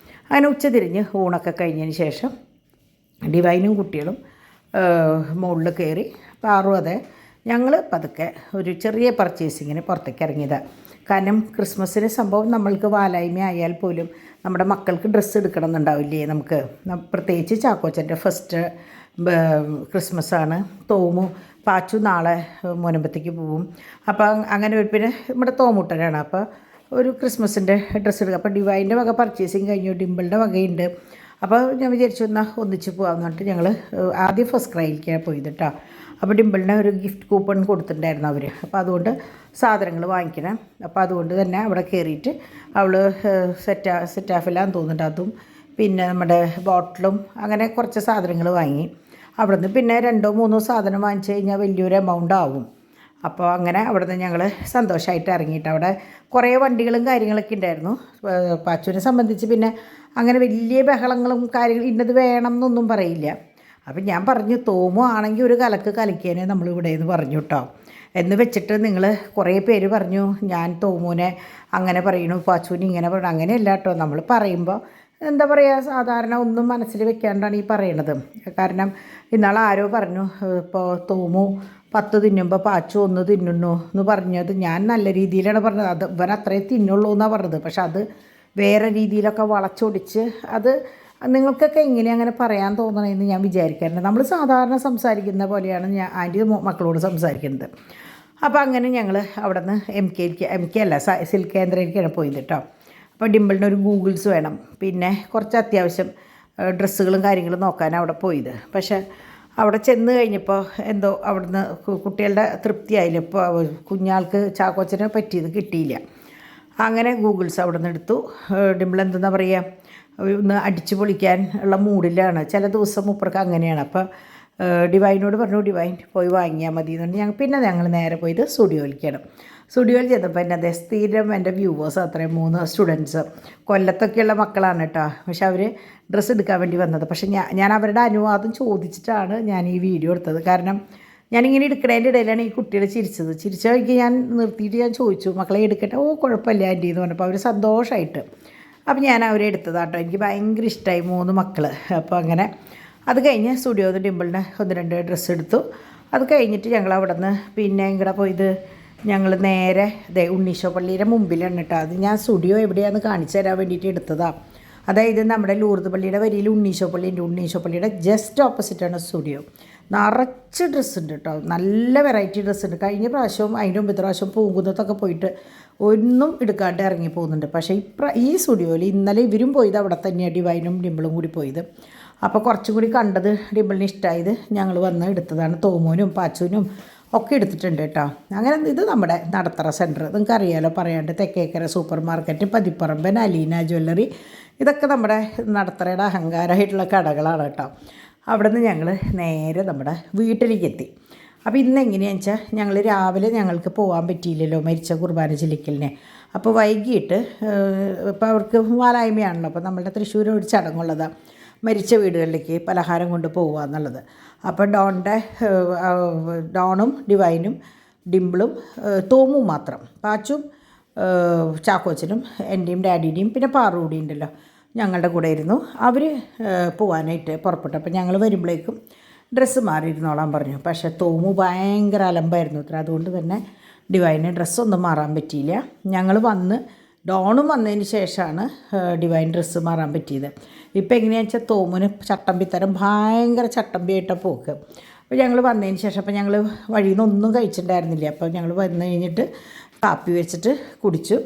അങ്ങനെ ഉച്ചതിരിഞ്ഞ് ഊണൊക്കെ കഴിഞ്ഞതിന് ശേഷം ഡിവൈനും കുട്ടികളും മുകളിൽ കയറി. പാറും അതെ, ഞങ്ങൾ പതുക്കെ ഒരു ചെറിയ പർച്ചേസിങ്ങിന് പുറത്തേക്ക് ഇറങ്ങിയതാണ്. കാരണം ക്രിസ്മസിന് സംഭവം നമ്മൾക്ക് വാലായ്മ ആയാൽ പോലും നമ്മുടെ മക്കൾക്ക് ഡ്രസ്സ് എടുക്കണം എന്നുണ്ടാവില്ലേ നമുക്ക്. പ്രത്യേകിച്ച് ചാക്കോച്ചൻ്റെ ഫസ്റ്റ് ക്രിസ്മസാണ്. തോമു പാച്ചു നാളെ മുനമ്പത്തേക്ക് പോവും. അപ്പോൾ അങ്ങനെ ഒരു പിന്നെ നമ്മുടെ തോമൂട്ടനാണ്. അപ്പോൾ ഒരു ക്രിസ്മസിൻ്റെ ഡ്രസ്സ് എടുക്കുക. അപ്പോൾ ഡിവൈൻ്റെ വക പർച്ചേസിങ് കഴിഞ്ഞു, ഡിമ്പിളിൻ്റെ വകയുണ്ട്. അപ്പോൾ ഞാൻ വിചാരിച്ചു എന്നാൽ ഒന്നിച്ച് പോകാമെന്ന് പറഞ്ഞിട്ട് ഞങ്ങൾ ആദ്യം ഫസ്റ്റ് ക്രൈയിലേക്കാണ് പോയത് കേട്ടോ. അപ്പോൾ ഡിമ്പിളിന് ഒരു ഗിഫ്റ്റ് കൂപ്പൺ കൊടുത്തിട്ടുണ്ടായിരുന്നു അവർ. അപ്പോൾ സാധനങ്ങൾ വാങ്ങിക്കണം. അപ്പോൾ അതുകൊണ്ട് തന്നെ അവിടെ കയറിയിട്ട് അവൾ സെറ്റാഫിലാന്ന് തോന്നുന്നുണ്ട്, അതും പിന്നെ നമ്മുടെ ബോട്ടിലും അങ്ങനെ കുറച്ച് സാധനങ്ങൾ വാങ്ങി. അവിടെ നിന്ന് പിന്നെ 2-3 സാധനം വാങ്ങിച്ച് കഴിഞ്ഞാൽ വലിയൊരു എമൗണ്ട് ആവും. അപ്പോൾ അങ്ങനെ അവിടെ നിന്ന് ഞങ്ങൾ സന്തോഷമായിട്ട് ഇറങ്ങിയിട്ട് അവിടെ കുറേ വണ്ടികളും കാര്യങ്ങളൊക്കെ ഉണ്ടായിരുന്നു. പാച്ചുവിനെ സംബന്ധിച്ച് പിന്നെ അങ്ങനെ വലിയ ബഹളങ്ങളും കാര്യങ്ങളും ഇന്നത് വേണം എന്നൊന്നും പറയില്ല. അപ്പം ഞാൻ പറഞ്ഞു തോമു ആണെങ്കിൽ ഒരു കലക്ക് കലക്കിയനെ നമ്മളിവിടെ എന്ന് പറഞ്ഞു കേട്ടോ. എന്ന് വെച്ചിട്ട് നിങ്ങൾ കുറേ പേര് പറഞ്ഞു ഞാൻ തോമുവിനെ അങ്ങനെ പറയണു, പാച്ചുവിനെ ഇങ്ങനെ പറയണു. അങ്ങനെയല്ല കേട്ടോ. നമ്മൾ പറയുമ്പോൾ എന്താ പറയുക, സാധാരണ ഒന്നും മനസ്സിൽ വെക്കാണ്ടാണ് ഈ പറയണത്. കാരണം ഇന്നാൾ ആരോ പറഞ്ഞു ഇപ്പോൾ തോമു 10 തിന്നുമ്പോൾ പാച്ചു 1 തിന്നുന്നു എന്ന് പറഞ്ഞത് ഞാൻ നല്ല രീതിയിലാണ് പറഞ്ഞത്. അത് ഇവൻ അത്രയും തിന്നുള്ളൂ എന്നാണ് പറഞ്ഞത്. പക്ഷെ അത് വേറെ രീതിയിലൊക്കെ വളച്ചൊടിച്ച് അത് നിങ്ങൾക്കൊക്കെ എങ്ങനെ അങ്ങനെ പറയാൻ തോന്നണമെന്ന് ഞാൻ വിചാരിക്കാറുണ്ട്. നമ്മൾ സാധാരണ സംസാരിക്കുന്ന പോലെയാണ് ഞാൻ ആൻറ്റി മക്കളോട് സംസാരിക്കുന്നത്. അപ്പോൾ അങ്ങനെ ഞങ്ങൾ അവിടെ നിന്ന് എം കെ അല്ല സിൽക്ക് കേന്ദ്രയിലേക്കാണ് പോയത് കേട്ടോ. അപ്പോൾ ഡിമ്പിളിന് ഒരു ഗൂഗിൾസ് വേണം, പിന്നെ കുറച്ച് അത്യാവശ്യം ഡ്രസ്സുകളും കാര്യങ്ങളും നോക്കാൻ അവിടെ പോയത്. പക്ഷേ അവിടെ ചെന്ന് കഴിഞ്ഞപ്പോൾ എന്തോ അവിടുന്ന് കുട്ടികളുടെ തൃപ്തിയായില്ല. ഇപ്പോൾ കുഞ്ഞാൾക്ക് ചാക്കോച്ചനെ പറ്റിയത് കിട്ടിയില്ല. അങ്ങനെ ഗൂഗിൾസ് അവിടെ നിന്ന് എടുത്തു. ഡിമ്പിൾ എന്തെന്നാ പറയുക, ഒന്ന് അടിച്ചു പൊളിക്കാൻ ഉള്ള മൂഡിലാണ്. ചില ദിവസം മൂപ്പർക്ക് അങ്ങനെയാണ്. അപ്പോൾ ഡിവൈനോട് പറഞ്ഞു ഡിവൈൻ പോയി വാങ്ങിയാൽ മതി എന്ന് പറഞ്ഞ് ഞങ്ങൾ നേരെ പോയത് സ്റ്റുഡിയോയിലേക്കാണ്. സ്റ്റുഡിയോയിൽ ചെന്നപ്പോൾ എൻ്റെ അതേ സ്ഥിരം എൻ്റെ വ്യൂവേഴ്സ് അത്രയും 3 സ്റ്റുഡൻസ് കൊല്ലത്തൊക്കെയുള്ള മക്കളാണ് കേട്ടോ. പക്ഷെ അവർ ഡ്രസ്സ് എടുക്കാൻ വേണ്ടി വന്നത്. പക്ഷെ ഞാൻ അവരുടെ അനുവാദം ചോദിച്ചിട്ടാണ് ഞാൻ ഈ വീഡിയോ എടുത്തത്. കാരണം ഞാനിങ്ങനെ എടുക്കണതിൻ്റെ ഇടയിലാണ് ഈ കുട്ടികൾ ചിരിച്ചത്. ചിരിച്ച വഴിക്ക് ഞാൻ നിർത്തിയിട്ട് ഞാൻ ചോദിച്ചു മക്കളെ എടുക്കട്ടെ, ഓ കുഴപ്പമില്ല ആൻറ്റി എന്ന് പറഞ്ഞപ്പോൾ അവർ സന്തോഷമായിട്ട്. അപ്പോൾ ഞാൻ അവരെ എടുത്തതാട്ടോ. എനിക്ക് ഭയങ്കര ഇഷ്ടമായി 3 മക്കൾ. അപ്പോൾ അങ്ങനെ അത് കഴിഞ്ഞ് സ്റ്റുഡിയോയിൽ നിന്ന് ഡിമ്പിളിന് 1-2 ഡ്രസ്സ് എടുത്തു. അത് കഴിഞ്ഞിട്ട് ഞങ്ങൾ അവിടെ നിന്ന് പിന്നെ ഇങ്ങടെ പോയത് ഞങ്ങൾ നേരെ ഉണ്ണീശോ പള്ളിയുടെ മുമ്പിലാണ് കേട്ടോ. അത് ഞാൻ സ്റ്റുഡിയോ എവിടെയാണെന്ന് കാണിച്ചു തരാൻ വേണ്ടിയിട്ട് എടുത്തതാണ്. അതായത് നമ്മുടെ ലൂർദ് പള്ളിയുടെ വരിയിൽ ഉണ്ണീശോ പള്ളിയുണ്ട്. ഉണ്ണീശോ പള്ളിയുടെ ജസ്റ്റ് ഓപ്പോസിറ്റാണ് സ്റ്റുഡിയോ. നിറച്ച് ഡ്രസ്സ് ഉണ്ട് കേട്ടോ, നല്ല വെറൈറ്റി ഡ്രസ്സ് ഉണ്ട്. കഴിഞ്ഞ പ്രാവശ്യവും അതിൻ്റെ മുമ്പത്തെ പ്രാവശ്യം പൂങ്കുന്നത്തൊക്കെ പോയിട്ട് ഒന്നും എടുക്കാണ്ട് ഇറങ്ങി പോകുന്നുണ്ട്. പക്ഷേ ഈ സ്റ്റുഡിയോയിൽ ഇന്നലെ ഇവരും പോയത് അവിടെ തന്നെയാണ്, ഡിവൈനും ഡിമ്പിളും കൂടി പോയത്. അപ്പോൾ കുറച്ചും കൂടി കണ്ടത് ഡിമ്പിളിന് ഇഷ്ടമായത് ഞങ്ങൾ വന്ന് എടുത്തതാണ്. തോമോനും പാച്ചുവിനും ഒക്കെ എടുത്തിട്ടുണ്ട് കേട്ടോ. അങ്ങനെ ഇത് നമ്മുടെ നടത്തറ സെൻറ്റർ, നിങ്ങൾക്ക് അറിയാലോ പറയാണ്ട്, Thekkekara super market, പതിപ്പറമ്പൻ, Aleena jewellery, ഇതൊക്കെ നമ്മുടെ നടത്തറയുടെ അഹങ്കാരമായിട്ടുള്ള കടകളാണ് കേട്ടോ. അവിടെ നിന്ന് ഞങ്ങൾ നേരെ നമ്മുടെ വീട്ടിലേക്ക് എത്തി. അപ്പോൾ ഇന്ന് എങ്ങനെയാണെന്ന് വെച്ചാൽ ഞങ്ങൾ രാവിലെ ഞങ്ങൾക്ക് പോകാൻ പറ്റിയില്ലല്ലോ മരിച്ച കുർബാന ചെല്ലിക്കലിനെ. അപ്പോൾ വൈകിട്ട് ഇപ്പോൾ അവർക്ക് വാലായ്മയാണല്ലോ. അപ്പോൾ നമ്മളുടെ തൃശ്ശൂർ ഒരു ചടങ്ങുള്ളതാണ്, മരിച്ച വീടുകളിലേക്ക് പലഹാരം കൊണ്ട് പോകുക എന്നുള്ളത്. അപ്പോൾ ഡോണും ഡിവൈനും ഡിമ്പിളും തോമും മാത്രം, പാച്ചും ചാക്കോച്ചനും എൻ്റെയും ഡാഡിയുടെയും പിന്നെ പാറുകൂടി ഉണ്ടല്ലോ ഞങ്ങളുടെ കൂടെ ഇരുന്നു. അവർ പോകാനായിട്ട് പുറപ്പെട്ടു. അപ്പോൾ ഞങ്ങൾ വരുമ്പോഴേക്കും ഡ്രസ്സ് മാറിയിരുന്നോളാൻ പറഞ്ഞു. പക്ഷേ തോമു ഭയങ്കര അലമ്പായിരുന്നു അത്ര. അതുകൊണ്ട് തന്നെ ഡിവൈന് ഡ്രസ്സൊന്നും മാറാൻ പറ്റിയില്ല. ഞങ്ങൾ ഡോണും വന്നതിന് ശേഷമാണ് ഡിവൈൻ ഡ്രസ്സ് മാറാൻ പറ്റിയത്. ഇപ്പോൾ എങ്ങനെയാണെന്ന് വെച്ചാൽ തോമുന് ചട്ടമ്പിത്തരം ഭയങ്കര ചട്ടമ്പിയായിട്ടാണ് പോക്ക്. അപ്പോൾ ഞങ്ങൾ വന്നതിന് ശേഷം അപ്പോൾ ഞങ്ങൾ വഴിയിൽ നിന്നൊന്നും കഴിച്ചിട്ടുണ്ടായിരുന്നില്ല. അപ്പോൾ ഞങ്ങൾ വന്നു കഴിഞ്ഞിട്ട് കാപ്പി വെച്ചിട്ട് കുടിച്ചു.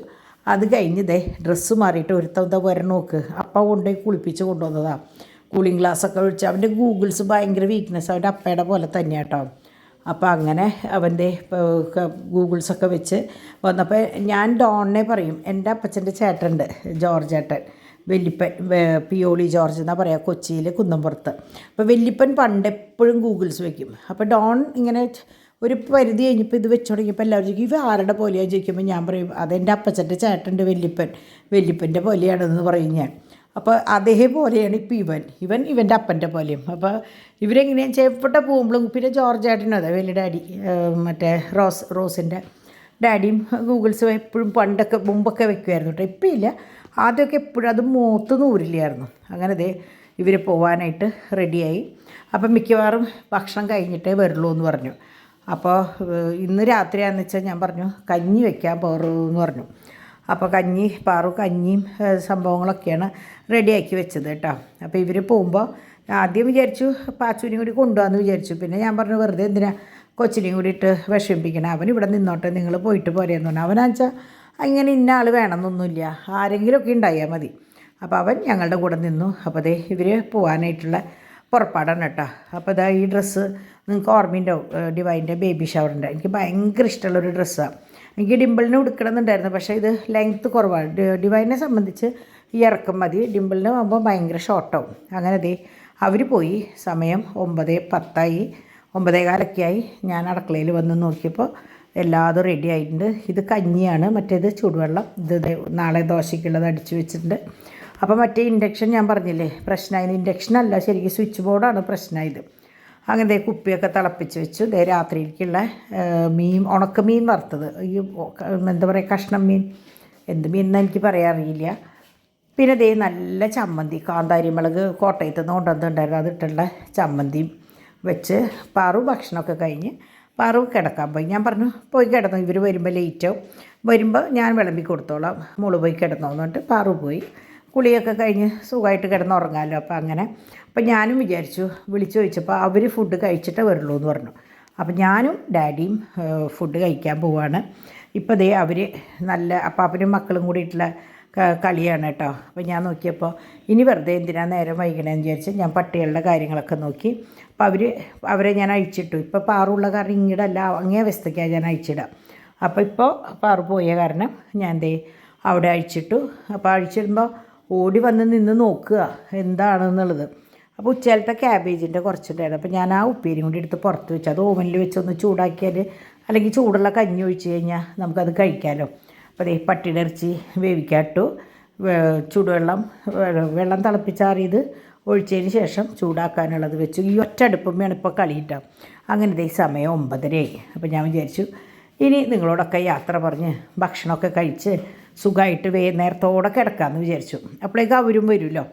അത് കഴിഞ്ഞ് ഡ്രസ്സ് മാറിയിട്ട് ഒരുത്തവ വരണം നോക്ക്, അപ്പം കൊണ്ടുപോയി കുളിപ്പിച്ച് കൊണ്ടുവന്നതാണ്. കൂളിംഗ് ഗ്ലാസ്സൊക്കെ ഒഴിച്ച് അവൻ്റെ ഗൂഗിൾസ് ഭയങ്കര വീക്ക്നെസ്, അവൻ്റെ അപ്പയുടെ പോലെ തന്നെയാണ് കേട്ടോ. അപ്പോൾ അങ്ങനെ അവൻ്റെ ഗൂഗിൾസൊക്കെ വെച്ച് വന്നപ്പോൾ ഞാൻ ഡോണിനെ പറയും, എൻ്റെ അപ്പച്ചൻ്റെ ചേട്ടനുണ്ട് ജോർജ് ഏട്ടൻ, വെല്ലിപ്പൻ പിയോളി ജോർജ് എന്നാണ് പറയുക, കൊച്ചിയിൽ കുന്നംപുറത്ത്. അപ്പോൾ വെല്ലിപ്പൻ പണ്ട് എപ്പോഴും ഗൂഗിൾസ് വയ്ക്കും. അപ്പോൾ ഡോൺ ഇങ്ങനെ ഒരു പരിധി കഴിഞ്ഞപ്പോൾ ഇത് വെച്ച് തുടങ്ങിയപ്പോൾ എല്ലാവരും ചോദിക്കും ഇവ ആരുടെ പോലെയാണ് ചോദിക്കുമ്പോൾ ഞാൻ പറയും അതെൻ്റെ അപ്പച്ചൻ്റെ ചേട്ടൻ്റെ വെല്ലിപ്പൻ്റെ പോലെയാണെന്ന് പറയും ഞാൻ. അപ്പോൾ അതേപോലെയാണ് ഇപ്പോൾ ഇവൻ്റെ അപ്പൻ്റെ പോലെയും. അപ്പോൾ ഇവരെങ്ങനെയാണെന്ന് വെച്ചാൽ എവിടെ പോകുമ്പോഴും, പിന്നെ ജോർജ് ഏട്ടനും അതെ വലിയ ഡാഡി, മറ്റേ റോസിൻ്റെ ഡാഡിയും ഗൂഗിൾസ് എപ്പോഴും മുമ്പൊക്കെ വെക്കുമായിരുന്നു കേട്ടോ. ഇപ്പം ഇല്ല, ആദ്യമൊക്കെ എപ്പോഴും അത് മൂത്ത് നൂരില്ലായിരുന്നു. അങ്ങനെ ഇവർ പോകാനായിട്ട് റെഡിയായി. അപ്പം മിക്കവാറും ഭക്ഷണം കഴിഞ്ഞിട്ടേ വരുള്ളൂ എന്ന് പറഞ്ഞു. അപ്പോൾ ഇന്ന് രാത്രിയാണെന്ന് വെച്ചാൽ ഞാൻ പറഞ്ഞു കഞ്ഞി വെക്കാൻ പോറൂന്ന് പറഞ്ഞു. അപ്പോൾ പാറു കഞ്ഞിയും സംഭവങ്ങളൊക്കെയാണ് റെഡിയാക്കി വെച്ചത് കേട്ടോ. അപ്പോൾ ഇവർ പോകുമ്പോൾ ആദ്യം വിചാരിച്ചു പാച്ചുവിനെയും കൂടി കൊണ്ടുപോകാമെന്ന് വിചാരിച്ചു. പിന്നെ ഞാൻ പറഞ്ഞു വെറുതെ എന്തിനാ കൊച്ചിനെയും കൂടി ഇട്ട് വിഷമിപ്പിക്കണം, അവൻ ഇവിടെ നിന്നോട്ടെ, നിങ്ങൾ പോയിട്ട് പോരെയെന്ന് പറഞ്ഞു. അവനാച്ചാൽ അങ്ങനെ ഇന്ന ആൾ വേണമെന്നൊന്നുമില്ല, ആരെങ്കിലുമൊക്കെ ഉണ്ടായാൽ മതി. അപ്പോൾ അവൻ ഞങ്ങളുടെ കൂടെ നിന്നു. അപ്പോൾ അതേ ഇവർ പോകാനായിട്ടുള്ള പുറപ്പാടാണ് കേട്ടോ. അപ്പോൾ ഇതാ ഈ ഡ്രസ്സ് നിങ്ങൾക്ക് ഓർമ്മയുണ്ടാവും, ഡിവൈൻ്റെ ബേബി ഷവറിൻ്റെ. എനിക്ക് ഭയങ്കര ഇഷ്ടമുള്ളൊരു ഡ്രസ്സാണ്. എനിക്ക് ഡിമ്പിളിന് ഉടുക്കണമെന്നുണ്ടായിരുന്നു, പക്ഷേ ഇത് ലെങ്ത്ത് കുറവാണ്. ഡിവൈനെ സംബന്ധിച്ച് ഈ ഇറക്കം മതി, ഡിമ്പിളിന് ആകുമ്പോൾ ഭയങ്കര ഷോർട്ടാവും. അങ്ങനെ ദേ അവർ പോയി. സമയം 9:10 9:15 ഞാൻ അടുക്കളയിൽ വന്ന് നോക്കിയപ്പോൾ എല്ലാതും റെഡി ആയിട്ടുണ്ട്. ഇത് കഞ്ഞിയാണ്, മറ്റേത് ചൂടുവെള്ളം. ഇത് നാളെ ദോശയ്ക്കുള്ളത് അടിച്ചു വെച്ചിട്ടുണ്ട്. അപ്പോൾ മറ്റേ ഇൻഡക്ഷൻ ഞാൻ പറഞ്ഞില്ലേ പ്രശ്നമായത്, ഇൻഡക്ഷനല്ല ശരിക്കും സ്വിച്ച് ബോർഡാണ് പ്രശ്നമായത്. അങ്ങനെ കുപ്പിയൊക്കെ തിളപ്പിച്ച് വെച്ചു. രാത്രിയിലേക്കുള്ള ഉണക്കമീൻ വറുത്തത്, ഈ എന്താ പറയുക കഷ്ണം മീൻ, എന്ത് മീൻ എന്ന് എനിക്ക് പറയാൻ അറിയില്ല. പിന്നെ നല്ല ചമ്മന്തി, കാന്താരി മുളക് കോട്ടയത്ത് നിന്ന് കൊണ്ടുവന്നിട്ടുണ്ടായിരുന്നു, അതിട്ടുള്ള ചമ്മന്തിയും വെച്ച് പാറു ഭക്ഷണമൊക്കെ കഴിഞ്ഞ് പാറു കിടക്കാൻ പോയി. ഞാൻ പറഞ്ഞു പോയി കിടന്നു, ഇവർ വരുമ്പോൾ ലേറ്റാവും, വരുമ്പോൾ ഞാൻ വിളമ്പി കൊടുത്തോളാം, മോള് പോയി കിടന്നോ എന്നിട്ട് പാറു പോയി. കുളിയൊക്കെ കഴിഞ്ഞ് സുഖമായിട്ട് കിടന്നുറങ്ങാമല്ലോ. അപ്പോൾ അങ്ങനെ അപ്പോൾ ഞാനും വിചാരിച്ചു, വിളിച്ചു ചോദിച്ചപ്പോൾ അവർ ഫുഡ് കഴിച്ചിട്ടേ വരുള്ളൂ എന്ന് പറഞ്ഞു. അപ്പോൾ ഞാനും ഡാഡിയും ഫുഡ് കഴിക്കാൻ പോവാണ്. ഇപ്പോൾ അവർ നല്ല അപ്പാപ്പനും മക്കളും കൂടിയിട്ടുള്ള കളിയാണ് കേട്ടോ. അപ്പോൾ ഞാൻ നോക്കിയപ്പോൾ ഇനി വെറുതെ എന്തിനാ നേരം വൈകണമെന്ന് വിചാരിച്ച് ഞാൻ പട്ടികളുടെ കാര്യങ്ങളൊക്കെ നോക്കി. അപ്പോൾ അവരെ ഞാൻ അഴിച്ചിട്ടു. ഇപ്പോൾ പാറുള്ള കാരണം ഇങ്ങോട്ടല്ല അങ്ങേ വശത്തേക്കാണ് ഞാൻ അഴിച്ചിടാം. അപ്പോൾ ഇപ്പോൾ പാറു പോയ കാരണം ഞാൻ അവിടെ അഴിച്ചിട്ടു. അപ്പോൾ അഴിച്ചിടുമ്പോൾ ഓടി വന്ന് നിന്ന് നോക്കുക എന്താണെന്നുള്ളത്. അപ്പോൾ ഉച്ചയിലത്തെ ക്യാബേജിൻ്റെ കുറച്ചുണ്ടായിരുന്നു. അപ്പോൾ ഞാൻ ആ ഉപ്പേരിയും കൂടി എടുത്ത് പുറത്ത് വെച്ചു. അത് ഓവനിൽ വെച്ചൊന്ന് ചൂടാക്കിയാൽ, അല്ലെങ്കിൽ ചൂടുള്ള കഞ്ഞി ഒഴിച്ച് കഴിഞ്ഞാൽ നമുക്കത് കഴിക്കാമല്ലോ. അപ്പോൾ പട്ടിയുടെ ഇറച്ചി വേവിക്കാട്ടു. വെള്ളം തിളപ്പിച്ചാറിയത് ഒഴിച്ചതിന് ശേഷം ചൂടാക്കാനുള്ളത് വെച്ചു. ഈ ഒറ്റ അടുപ്പമ്മയാണ് ഇപ്പോൾ കളിയിട്ടാം. അങ്ങനെ സമയം 9:30. അപ്പോൾ ഞാൻ വിചാരിച്ചു ഇനി നിങ്ങളോടൊക്കെ യാത്ര പറഞ്ഞ് ഭക്ഷണമൊക്കെ കഴിച്ച് സുഖമായിട്ട് നേരത്തോടെ കിടക്കാമെന്ന് വിചാരിച്ചു. അപ്പോഴേക്കും അവരും വരുമല്ലോ.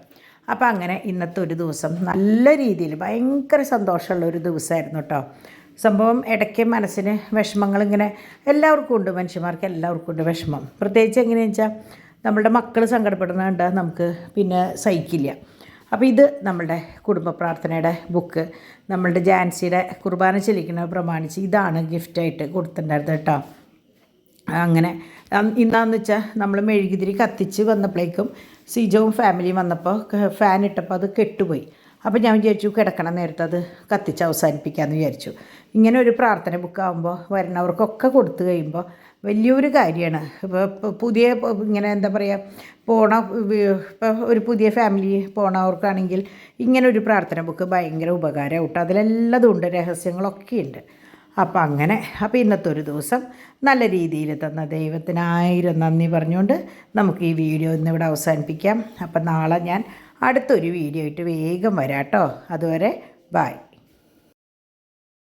അപ്പോൾ അങ്ങനെ ഇന്നത്തെ ഒരു ദിവസം നല്ല രീതിയിൽ ഭയങ്കര സന്തോഷമുള്ള ഒരു ദിവസമായിരുന്നു കേട്ടോ. സംഭവം ഇടയ്ക്ക് മനസ്സിന് വിഷമങ്ങളിങ്ങനെ എല്ലാവർക്കും ഉണ്ട്, മനുഷ്യന്മാർക്ക് എല്ലാവർക്കും ഉണ്ട് വിഷമം. പ്രത്യേകിച്ച് എങ്ങനെയാണെന്ന് വെച്ചാൽ നമ്മളുടെ മക്കൾ സങ്കടപ്പെടുന്നുണ്ട്, നമുക്ക് പിന്നെ സഹിക്കില്ല. അപ്പോൾ ഇത് നമ്മളുടെ കുടുംബ പ്രാർത്ഥനയുടെ ബുക്ക്, നമ്മളുടെ ജാൻസിയുടെ കുർബാന ചെല്ലിക്കുന്നത് പ്രമാണിച്ച് ഇതാണ് ഗിഫ്റ്റായിട്ട് കൊടുത്തിട്ടുണ്ടായിരുന്നത് കേട്ടോ. അങ്ങനെ ഇന്നാന്ന് വെച്ചാൽ നമ്മൾ മെഴുകുതിരി കത്തിച്ച് വന്നപ്പോഴേക്കും സിജോവും ഫാമിലിയും വന്നപ്പോൾ ഫാൻ ഇട്ടപ്പോൾ അത് കെട്ടുപോയി. അപ്പോൾ ഞാൻ വിചാരിച്ചു കിടക്കണ നേരത്തെ അത് കത്തിച്ച് അവസാനിപ്പിക്കാമെന്ന് വിചാരിച്ചു. ഇങ്ങനെ ഒരു പ്രാർത്ഥന ബുക്കാകുമ്പോൾ വരുന്നവർക്കൊക്കെ കൊടുത്തു കഴിയുമ്പോൾ വലിയൊരു കാര്യമാണ്. ഇപ്പോൾ പുതിയ ഇങ്ങനെ എന്താ പറയുക ഇപ്പോൾ ഒരു പുതിയ ഫാമിലി പോണവർക്കാണെങ്കിൽ ഇങ്ങനെ ഒരു പ്രാർത്ഥന ബുക്ക് ഭയങ്കര ഉപകാരമാണ് കേട്ടോ. അതിലെല്ലാതും ഉണ്ട്, രഹസ്യങ്ങളൊക്കെ ഉണ്ട്. അപ്പോൾ ഇന്നത്തെ ഒരു ദിവസം നല്ല രീതിയിൽ തന്ന ദൈവത്തിന് 1000 നന്ദി പറഞ്ഞുകൊണ്ട് നമുക്ക് ഈ വീഡിയോ ഇന്നിവിടെ അവസാനിപ്പിക്കാം. അപ്പോൾ നാളെ ഞാൻ അടുത്തൊരു വീഡിയോ ആയിട്ട് വേഗം വരാം കേട്ടോ. അതുവരെ ബൈ.